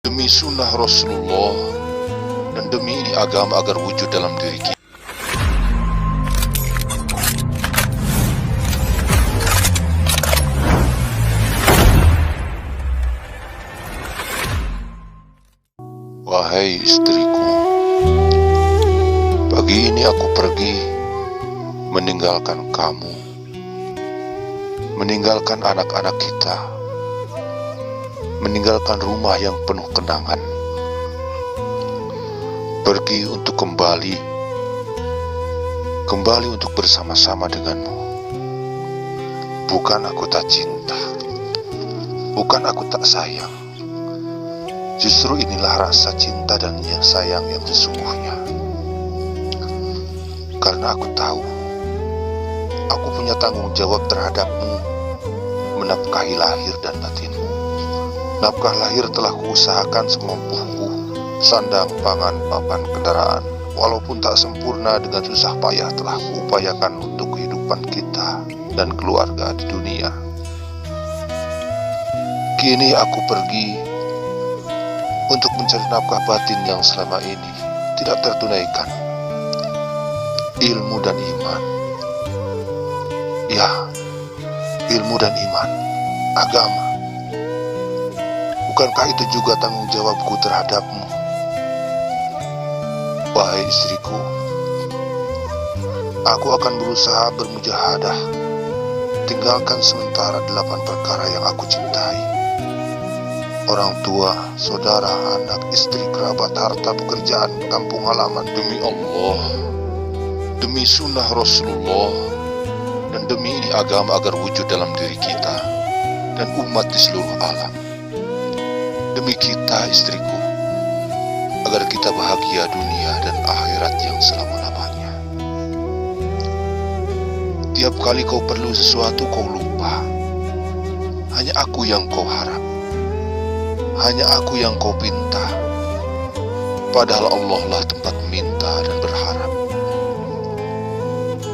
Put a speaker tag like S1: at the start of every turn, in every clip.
S1: Demi sunnah Rasulullah dan demi ini agama agar wujud dalam diri kita. Wahai istriku, pagi ini aku pergi meninggalkan kamu, meninggalkan anak-anak kita, meninggalkan rumah yang penuh kenangan, pergi untuk kembali untuk bersama-sama denganmu. Bukan aku tak cinta, bukan aku tak sayang. Justru inilah rasa cinta dan sayang yang sesungguhnya. Karena aku tahu, aku punya tanggung jawab terhadapmu, menafkahi lahir dan batinmu. Nafkah lahir telah kuusahakan semampuku, sandang, pangan, papan, kendaraan. Walaupun tak sempurna, dengan susah payah telah kuupayakan untuk kehidupan kita dan keluarga di dunia. Kini aku pergi untuk mencari nafkah batin yang selama ini tidak tertunaikan. Ilmu dan iman. Ya, ilmu dan iman, agama. Bukankah itu juga tanggung jawabku terhadapmu? Wahai istriku, aku akan berusaha bermujahadah, tinggalkan sementara 8 perkara yang aku cintai. Orang tua, saudara, anak, istri, kerabat, harta, pekerjaan, kampung halaman. Demi Allah, demi sunnah Rasulullah, dan demi ini agama agar wujud dalam diri kita dan umat di seluruh alam. Demi kita, istriku, agar kita bahagia dunia dan akhirat yang selama-lamanya. Tiap kali kau perlu sesuatu kau lupa, hanya aku yang kau harap, hanya aku yang kau pinta, padahal Allah lah tempat minta dan berharap.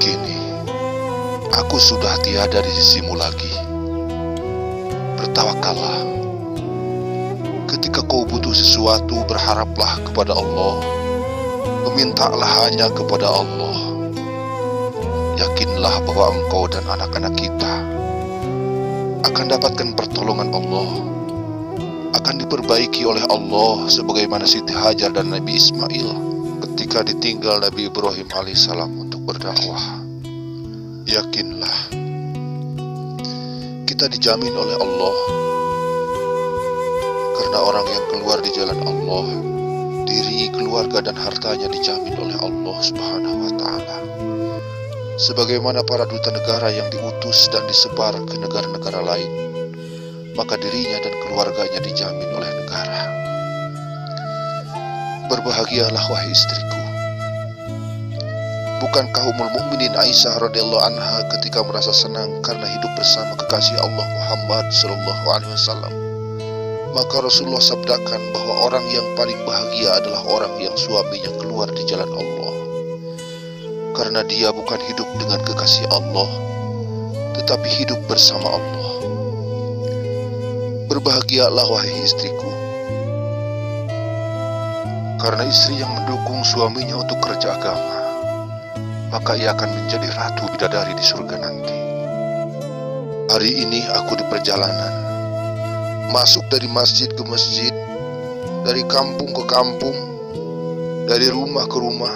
S1: Kini, aku sudah tiada di sisimu lagi. Bertawakallah. Ketika kau butuh sesuatu, berharaplah kepada Allah, memintalah hanya kepada Allah. Yakinlah bahwa engkau dan anak-anak kita akan dapatkan pertolongan Allah, akan diperbaiki oleh Allah, sebagaimana Siti Hajar dan Nabi Ismail ketika ditinggal Nabi Ibrahim alaihissalam untuk berdakwah. Yakinlah, kita dijamin oleh Allah, karena orang yang keluar di jalan Allah, diri, keluarga, dan hartanya dijamin oleh Allah Subhanahu wa Ta'ala. Sebagaimana para duta negara yang diutus dan disebar ke negara-negara lain, maka dirinya dan keluarganya dijamin oleh negara. Berbahagialah wahai istriku. Bukankah Ummul Mukminin Aisyah radhiyallahu anha ketika merasa senang karena hidup bersama kekasih Allah Muhammad sallallahu alaihi wasallam, maka Rasulullah sabdakan bahwa orang yang paling bahagia adalah orang yang suaminya keluar di jalan Allah, karena dia bukan hidup dengan kekasih Allah, tetapi hidup bersama Allah. Berbahagialah wahai istriku, karena istri yang mendukung suaminya untuk kerja agama, maka ia akan menjadi ratu bidadari di surga nanti. Hari ini aku di perjalanan, masuk dari masjid ke masjid, dari kampung ke kampung, dari rumah ke rumah,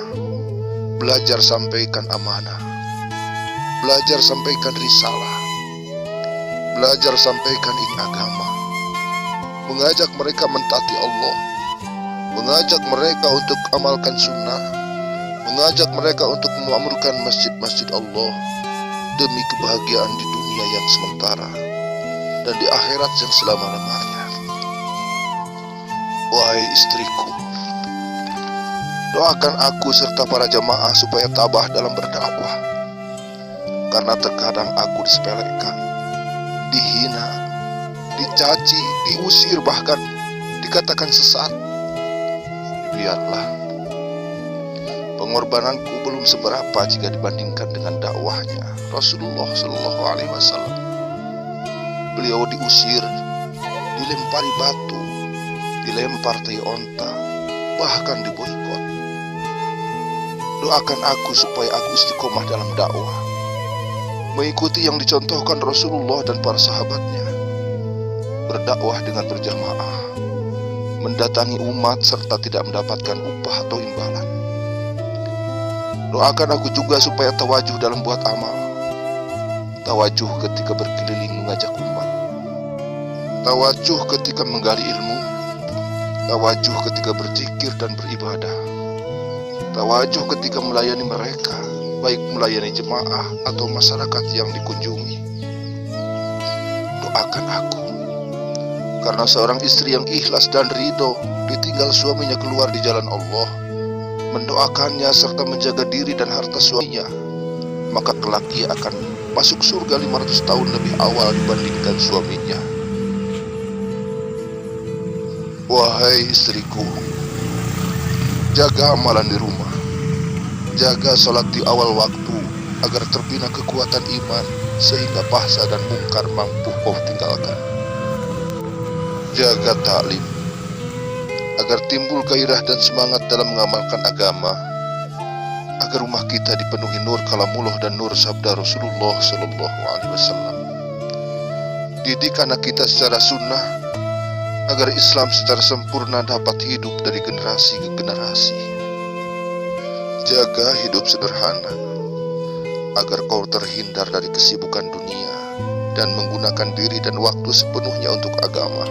S1: belajar sampaikan amanah, belajar sampaikan risalah, belajar sampaikan ini agama, mengajak mereka mentaati Allah, mengajak mereka untuk amalkan sunnah, mengajak mereka untuk memakmurkan masjid-masjid Allah demi kebahagiaan di dunia yang sementara dan di akhirat yang selama-lamanya. Wahai istriku, doakan aku serta para jamaah supaya tabah dalam berdakwah, karena terkadang aku disepelekan, dihina, dicaci, diusir, bahkan dikatakan sesat. Biarlah, pengorbananku belum seberapa jika dibandingkan dengan dakwahnya Rasulullah Shallallahu Alaihi Wasallam. Beliau diusir, dilempari batu, dilempar tai onta, bahkan diboikot. Doakan aku supaya aku istiqomah dalam dakwah, mengikuti yang dicontohkan Rasulullah dan para sahabatnya, berdakwah dengan berjamaah, mendatangi umat serta tidak mendapatkan upah atau imbalan. Doakan aku juga supaya tawajuh dalam buat amal, tawajuh ketika berkeliling mengajak umat, tawajuh ketika menggali ilmu, tawajuh ketika berzikir dan beribadah, tawajuh ketika melayani mereka, baik melayani jemaah atau masyarakat yang dikunjungi. Doakan aku, karena seorang istri yang ikhlas dan ridho ditinggal suaminya keluar di jalan Allah, mendoakannya serta menjaga diri dan harta suaminya, maka kelak ia akan masuk surga 500 tahun lebih awal dibandingkan suaminya. Wahai istriku, jaga amalan di rumah, jaga sholat di awal waktu agar terbina kekuatan iman sehingga bahsa dan mungkar mampu kau tinggalkan. Jaga taklim agar timbul gairah dan semangat dalam mengamalkan agama, agar rumah kita dipenuhi nur kalamullah dan nur sabda Rasulullah Sallallahu Alaihi Wasallam. Didik anak kita secara sunnah agar Islam secara sempurna dapat hidup dari generasi ke generasi. Jaga hidup sederhana agar kau terhindar dari kesibukan dunia dan menggunakan diri dan waktu sepenuhnya untuk agama.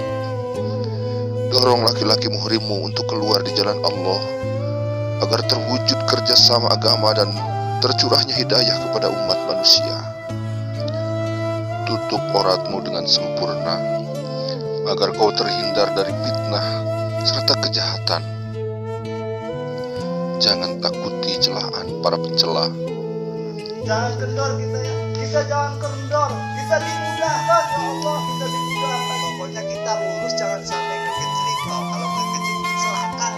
S1: Dorong laki-laki muhrimmu untuk keluar di jalan Allah agar terwujud kerjasama agama dan tercurahnya hidayah kepada umat manusia. Tutup auratmu dengan sempurna agar kau terhindar dari fitnah serta kejahatan. Jangan takuti celaan para pencela.
S2: Jangan kendor kita ya, kita jangan kendor, kita dimudahkan ya Allah, kita dimudahkan. Pokoknya kita lurus, jangan sampai kekecilik. Kalau kekecilik celaka.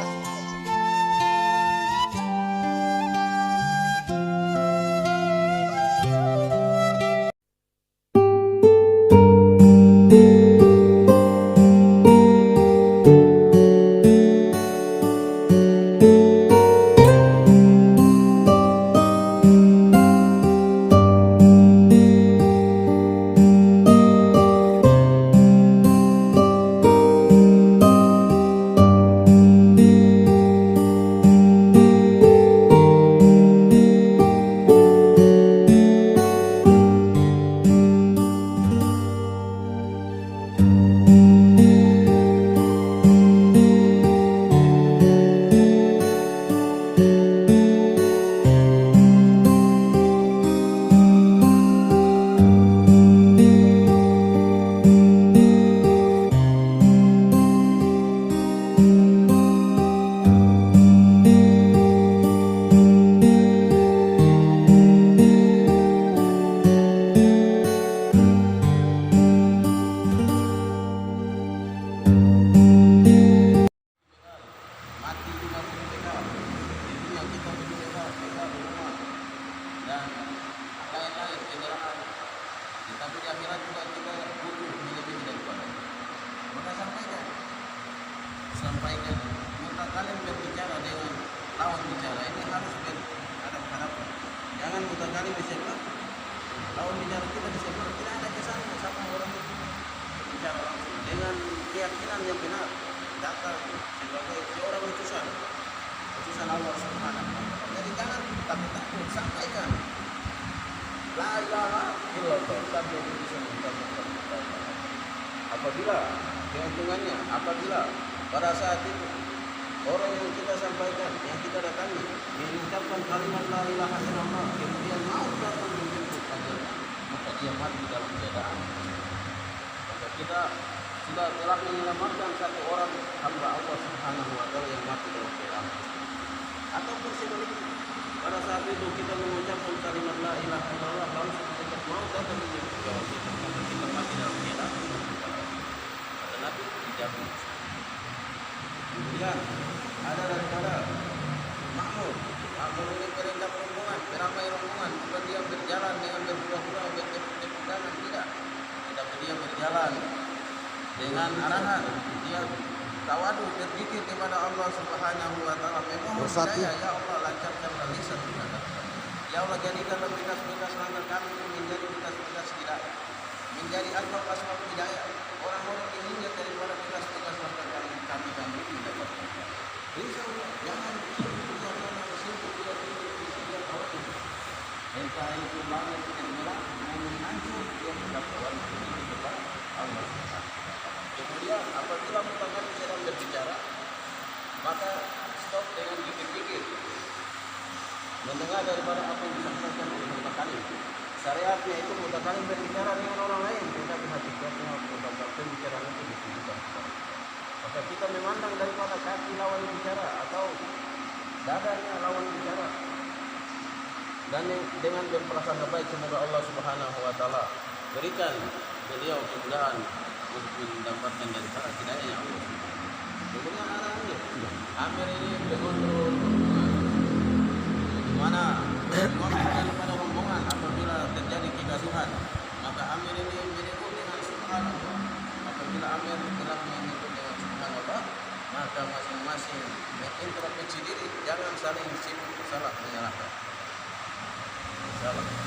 S3: Tapi di akhirat juga kita butuh melebihi daripada. Maka sampaikan. Maka kalian berbicara dengan lawan bicara ini harus berhadap-hadapan. Jangan mudah kali disebar. Lawan bicara kita disebar, tidak ada kesannya sama orang itu bicara langsung dengan keyakinan yang benar. Datang sebagai seorang utusan Allah Subhanahu wa Ta'ala. Jadi jangan takut, sampaikan. La ilaha illallah, sampai bisa mengucapkan. Apabila keuntungannya, apabila pada saat itu orang yang kita sampaikan, yang kita datangi, mengucapkan kalimat la ilaha illallah, kemudian mau datang menjemput ajalnya, maka dia mati dalam keadaan. Maka kita sudah telah menyelamatkan satu orang hamba Allah Subhanahu wa Ta'ala yang mati dalam keadaan. Ataupun sebaliknya, pada saat itu kita mengucapkan kalimat la ilaha illallah, langsung kita mau datang menjemput kita, maka kita mati dalam keadaan. Kata Nabi dijamin. Kemudian ada daripada makmur ini perintah rombongan, beramai rombongan, bukan dia berjalan dengan berpura-pura bertepuk kanan, tidak. Tetapi dia berjalan dengan arahan, dia tawadu berzikir kepada Allah Subhanahu wa taala, memohon hidayah, ya Allah lancarkanlah lisan kita. Ya Allah jadikanlah bekas-bekas langkah kami menjadi bekas-bekas hidayah, menjadi asbab-asbab hidayah. Orang-orang yang ingat daripada bekas-bekas langkah kami mendapatkan. Insyaallah jangan sibuk entah itu langit yang merah namun hancur dia mendapat warna kepada Allah. Kemudian apabila mutakallim sedang berbicara, maka stop dengan pikir-pikir, mendengar daripada apa yang disampaikan oleh mutakallim. Syariatnya itu mutakallim berbicara dengan orang lain, tetapi hakikatnya pembicaraan itu ditujukan. Maka kita memandang daripada kaki lawan bicara atau dadanya lawan bicara, dan dengan berprasangka baik, semoga Allah Subhanahu wa taala berikan beliau kemudahan untuk mendapatkan daripada hidayahnya Allah. Kemudian anaknya Amir ini mengontrol di mana pada rombongan apabila terjadi kegaduhan, maka Amir ini menyebut dengan subhanallah. Apabila Amir telah menyebut dengan subhanallah, maka masing-masing mengintrospeksi diri, jangan saling sibuk salah menyalahkan. Insyaallah.